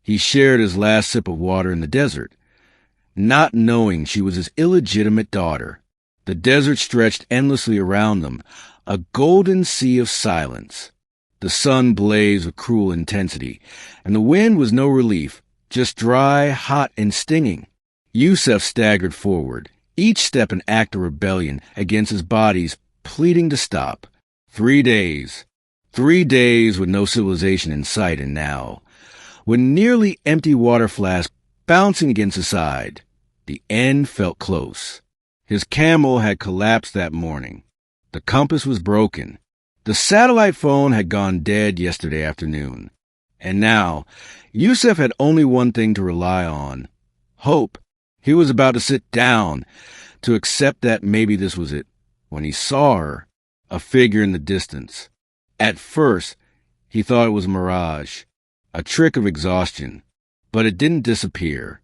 He shared his last sip of water in the desert, not knowing she was his illegitimate daughter. The desert stretched endlessly around them, a golden sea of silence. The sun blazed with cruel intensity, and the wind was no relief, just dry, hot, and stinging. Youssef staggered forward, each step an act of rebellion against his body's pleading to stop. 3 days. 3 days with no civilization in sight, and now, with nearly empty water flask bouncing against his side, the end felt close. His camel had collapsed that morning. The compass was broken. The satellite phone had gone dead yesterday afternoon. And now, Youssef had only one thing to rely on: hope. He was about to sit down, to accept that maybe this was it, when he saw her, a figure in the distance. At first, he thought it was a mirage, a trick of exhaustion, but it didn't disappear.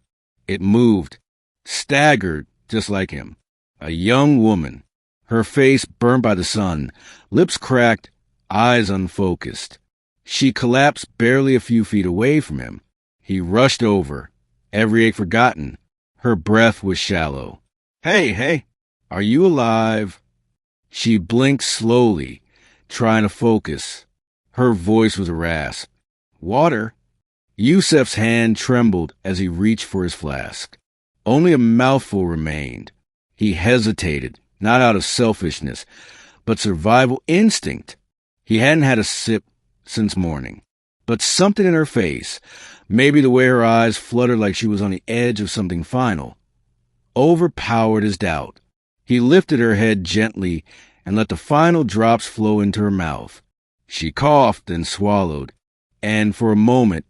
It moved, staggered just like him. A young woman, her face burnt by the sun, lips cracked, eyes unfocused. She collapsed barely a few feet away from him. He rushed over, every ache forgotten. Her breath was shallow. Hey, are you alive? She blinked slowly, trying to focus. Her voice was a rasp. Water? Youssef's hand trembled as he reached for his flask. Only a mouthful remained. He hesitated, not out of selfishness, but survival instinct. He hadn't had a sip since morning. But something in her face, maybe the way her eyes fluttered like she was on the edge of something final, overpowered his doubt. He lifted her head gently and let the final drops flow into her mouth. She coughed and swallowed, and for a moment,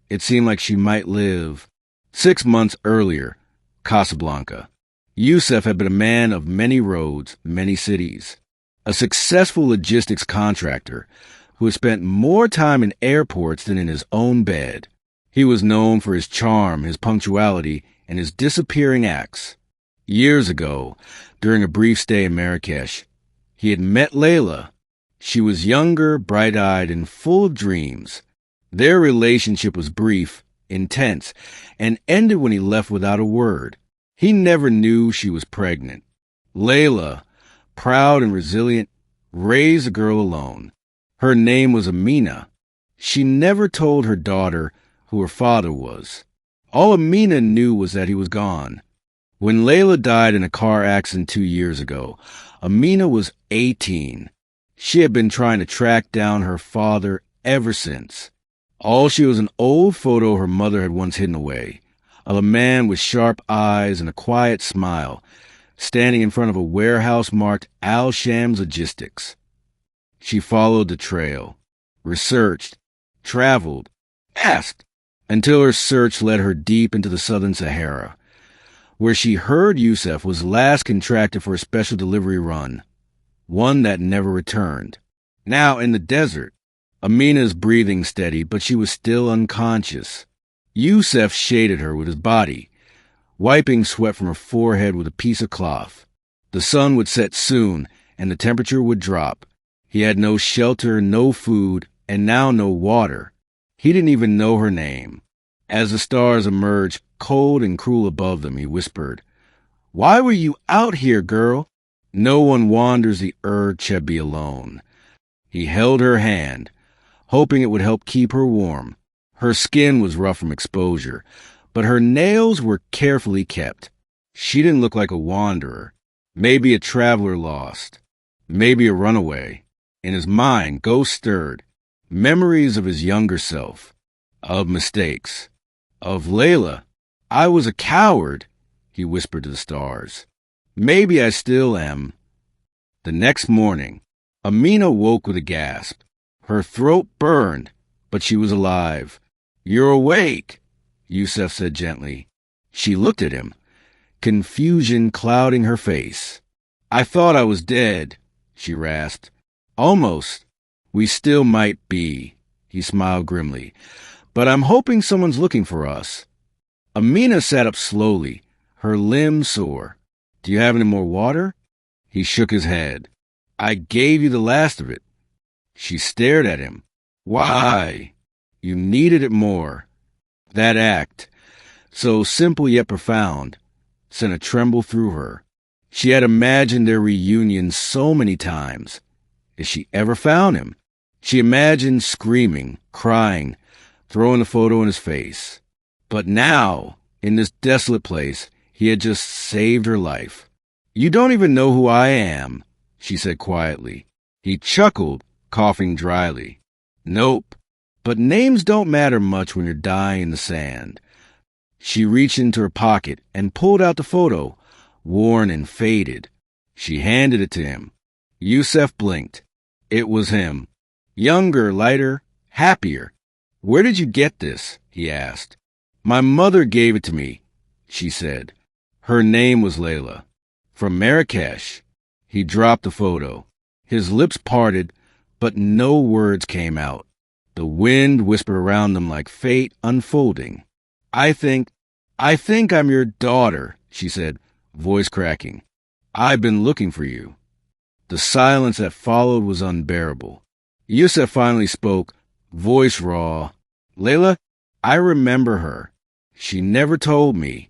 it seemed like she might live. 6 months earlier, Casablanca. Youssef had been a man of many roads, many cities, a successful logistics contractor who had spent more time in airports than in his own bed. He was known for his charm, his punctuality, and his disappearing acts. Years ago, during a brief stay in Marrakesh, he had met Layla. She was younger, bright-eyed, and full of dreams. Their relationship was brief, intense, and ended when he left without a word. He never knew she was pregnant. Layla, proud and resilient, raised the girl alone. Her name was Amina. She never told her daughter who her father was. All Amina knew was that he was gone. When Layla died in a car accident 2 years ago, Amina was 18. She had been trying to track down her father ever since. All she was an old photo her mother had once hidden away, of a man with sharp eyes and a quiet smile, standing in front of a warehouse marked Al Shams Logistics. She followed the trail, researched, traveled, asked, until her search led her deep into the southern Sahara, where she heard Youssef was last contracted for a special delivery run, one that never returned. Now in the desert, Amina's breathing steady, but she was still unconscious. Youssef shaded her with his body, wiping sweat from her forehead with a piece of cloth. The sun would set soon, and the temperature would drop. He had no shelter, no food, and now no water. He didn't even know her name. As the stars emerged, cold and cruel above them, he whispered, "Why were you out here, girl?" No one wanders the Chebi alone. He held her hand, hoping it would help keep her warm. Her skin was rough from exposure, but her nails were carefully kept. She didn't look like a wanderer, maybe a traveler lost, maybe a runaway. In his mind, ghosts stirred, memories of his younger self, of mistakes, of Layla. "I was a coward," he whispered to the stars. "Maybe I still am." The next morning, Amina woke with a gasp. Her throat burned, but she was alive. "You're awake," Youssef said gently. She looked at him, confusion clouding her face. "I thought I was dead," she rasped. "Almost. We still might be," he smiled grimly. "But I'm hoping someone's looking for us." Amina sat up slowly, her limbs sore. "Do you have any more water?" He shook his head. "I gave you the last of it." She stared at him. "Why?" "You needed it more." That act, so simple yet profound, sent a tremble through her. She had imagined their reunion so many times. If she ever found him, she imagined screaming, crying, throwing the photo in his face. But now, in this desolate place, he had just saved her life. "You don't even know who I am," she said quietly. He chuckled, coughing dryly. "Nope, but names don't matter much when you're dying in the sand." She reached into her pocket and pulled out the photo, worn and faded. She handed it to him. Youssef blinked. It was him. Younger, lighter, happier. "Where did you get this?" he asked. "My mother gave it to me," she said. Her name was Layla. "From Marrakesh." He dropped the photo. His lips parted, but no words came out. The wind whispered around them like fate unfolding. I think I'm your daughter," she said, voice cracking. "I've been looking for you." The silence that followed was unbearable. Youssef finally spoke, voice raw. "Layla, I remember her. She never told me.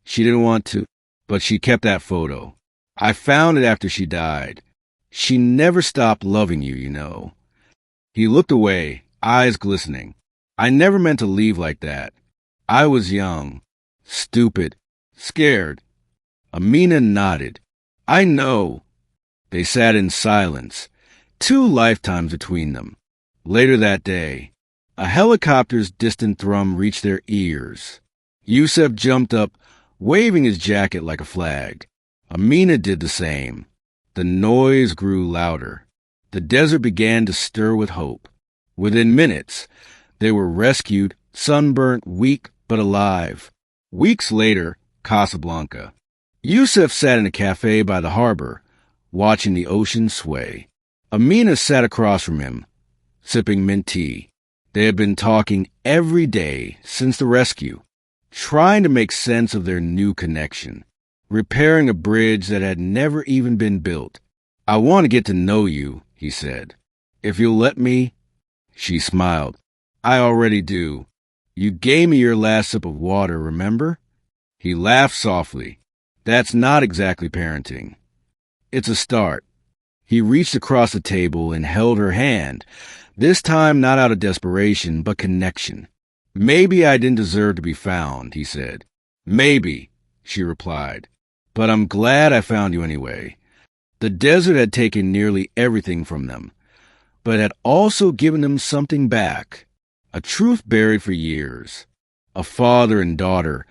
She didn't want to, but she kept that photo. I found it after she died. She never stopped loving you, you know." He looked away, eyes glistening. "I never meant to leave like that. I was young, stupid, scared." Amina nodded. "I know." They sat in silence, 2 lifetimes between them. Later that day, a helicopter's distant thrum reached their ears. Youssef jumped up, waving his jacket like a flag. Amina did the same. The noise grew louder. The desert began to stir with hope. Within minutes, they were rescued, sunburnt, weak, but alive. Weeks later, Casablanca. Youssef sat in a cafe by the harbor, watching the ocean sway. Amina sat across from him, sipping mint tea. They had been talking every day since the rescue, trying to make sense of their new connection, repairing a bridge that had never even been built. "I want to get to know you," he said. "If you'll let me." She smiled. "I already do. You gave me your last sip of water, remember?" He laughed softly. "That's not exactly parenting. It's a start." He reached across the table and held her hand, this time not out of desperation, but connection. "Maybe I didn't deserve to be found," he said. "Maybe," she replied. "But I'm glad I found you anyway." The desert had taken nearly everything from them, but had also given them something back, a truth buried for years, a father and daughter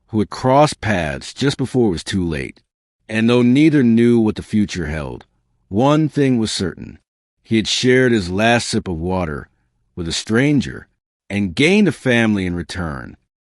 who had crossed paths just before it was too late. And though neither knew what the future held, one thing was certain. He had shared his last sip of water with a stranger and gained a family in return,